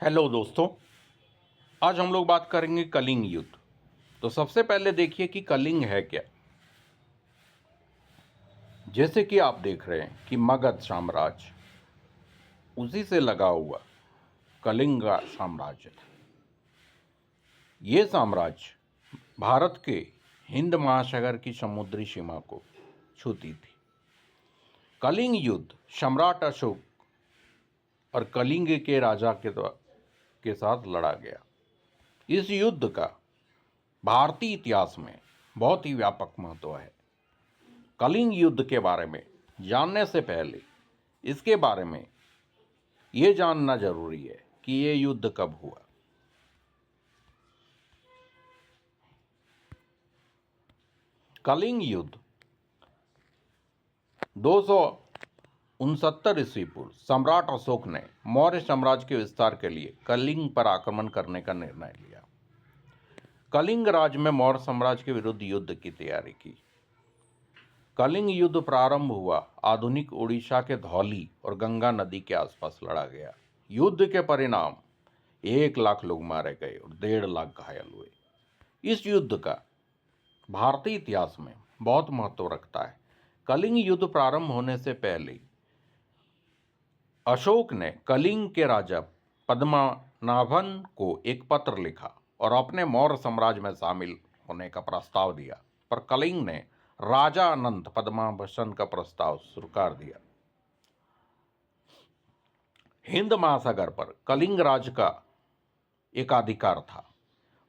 Hello दोस्तों। आज हम लोग बात करेंगे कलिंग युद्ध। तो सबसे पहले देखिए कि कलिंग है क्या। जैसे कि आप देख रहे हैं कि मगध साम्राज्य उसी से लगा हुआ कलिंग साम्राज्य था। ये साम्राज्य भारत के हिंद महासागर की समुद्री सीमा को छूती थी। कलिंग युद्ध सम्राट अशोक और कलिंग के राजा के साथ लड़ा गया। इस युद्ध का भारतीय इतिहास में बहुत ही व्यापक महत्व है। कलिंग युद्ध के बारे में जानने से पहले इसके बारे में ये जानना जरूरी है कि ये युद्ध कब हुआ। कलिंग युद्ध 269 ईस्वी पूर्व सम्राट अशोक ने मौर्य साम्राज्य के विस्तार के लिए कलिंग पर आक्रमण करने का निर्णय लिया। कलिंग राज्य में मौर्य साम्राज्य के विरुद्ध युद्ध की तैयारी की। कलिंग युद्ध प्रारंभ हुआ आधुनिक उड़ीसा के धौली और गंगा नदी के आसपास लड़ा गया। युद्ध के परिणाम 1 लाख लोग मारे गए और 1.5 लाख घायल हुए। इस युद्ध का भारतीय इतिहास में बहुत महत्व रखता है। कलिंग युद्ध प्रारंभ होने से पहले अशोक ने कलिंग के राजा पद्मनाभन को एक पत्र लिखा और अपने मौर्य साम्राज्य में शामिल होने का प्रस्ताव दिया, पर कलिंग ने राजा अनंत पद्मनाभन का प्रस्ताव स्वीकार दिया। हिंद महासागर पर कलिंग राज्य का एकाधिकार था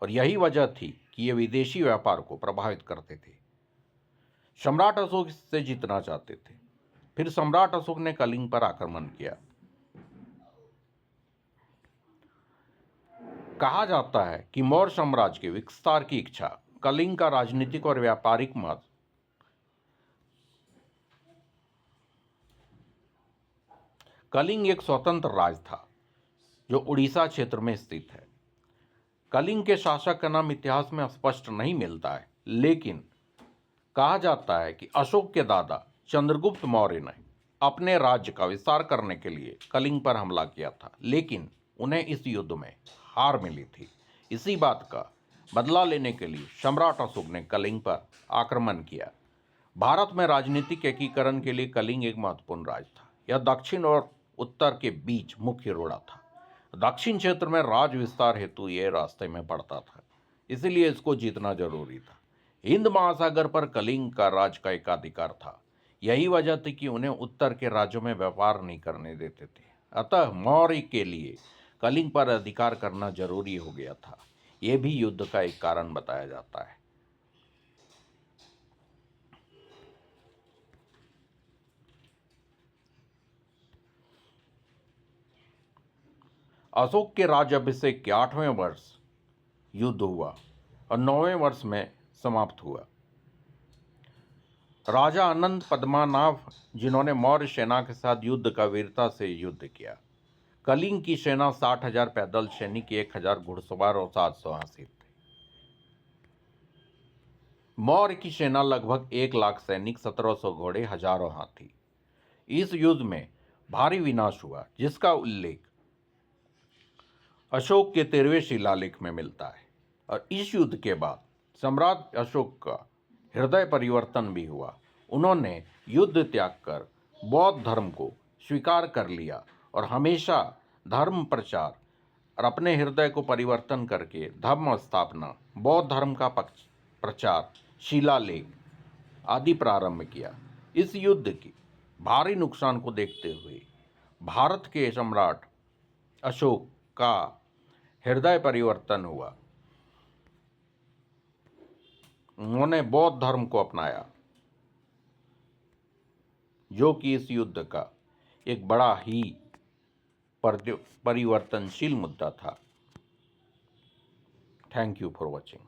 और यही वजह थी कि ये विदेशी व्यापार को प्रभावित करते थे। सम्राट अशोक इससे जीतना चाहते थे। फिर सम्राट अशोक ने कलिंग पर आक्रमण किया। कहा जाता है कि मौर्य साम्राज्य के विस्तार की इच्छा, कलिंग का राजनीतिक और व्यापारिक महत्व, कलिंग एक स्वतंत्र राज्य था जो उड़ीसा क्षेत्र में स्थित है। कलिंग के शासक का नाम इतिहास में स्पष्ट नहीं मिलता है, लेकिन कहा जाता है कि अशोक के दादा चंद्रगुप्त मौर्य ने अपने राज्य का विस्तार करने के लिए कलिंग पर हमला किया था, लेकिन उन्हें इस युद्ध में हार मिली थी। इसी बात का बदला लेने के लिए सम्राट अशोक ने कलिंग पर आक्रमण किया। भारत में राजनीतिक एकीकरण के लिए कलिंग एक महत्वपूर्ण राज्य था। यह दक्षिण और उत्तर के बीच मुख्य रोड़ा था। दक्षिण क्षेत्र में राज विस्तार हेतु यह रास्ते में पड़ता था, इसलिए इसको जीतना जरूरी था। हिंद महासागर पर कलिंग का राज का एकाधिकार था। यही वजह थी कि उन्हें उत्तर के राज्यों में व्यापार नहीं करने देते थे। अतः मौर्य के लिए कलिंग पर अधिकार करना जरूरी हो गया था। यह भी युद्ध का एक कारण बताया जाता है। अशोक के राज्याभिषेक के 8वें वर्ष युद्ध हुआ और 9वें वर्ष में समाप्त हुआ। राजा अनंत पद्मनाभ, जिन्होंने मौर्य सेना के साथ युद्ध का वीरता से युद्ध किया। कलिंग की सेना 60,000 पैदल सैनिक, 1,000 घुड़सवार और 700 हाथी थे। मौर्य की सेना लगभग 1 लाख सैनिक, 1700 घोड़े, हजारों हाथी। इस युद्ध में भारी विनाश हुआ, जिसका उल्लेख अशोक के 13वें शिलालेख में मिलता है। और इस युद्ध के बाद सम्राट अशोक का हृदय परिवर्तन भी हुआ। उन्होंने युद्ध त्याग कर बौद्ध धर्म को स्वीकार कर लिया और हमेशा धर्म प्रचार और अपने हृदय को परिवर्तन करके धर्म स्थापना, बौद्ध धर्म का प्रचार, शिलालेख आदि प्रारंभ किया। इस युद्ध के भारी नुकसान को देखते हुए भारत के सम्राट अशोक का हृदय परिवर्तन हुआ। उन्होंने बौद्ध धर्म को अपनाया, जो कि इस युद्ध का एक बड़ा ही परिवर्तनशील मुद्दा था। Thank you for watching.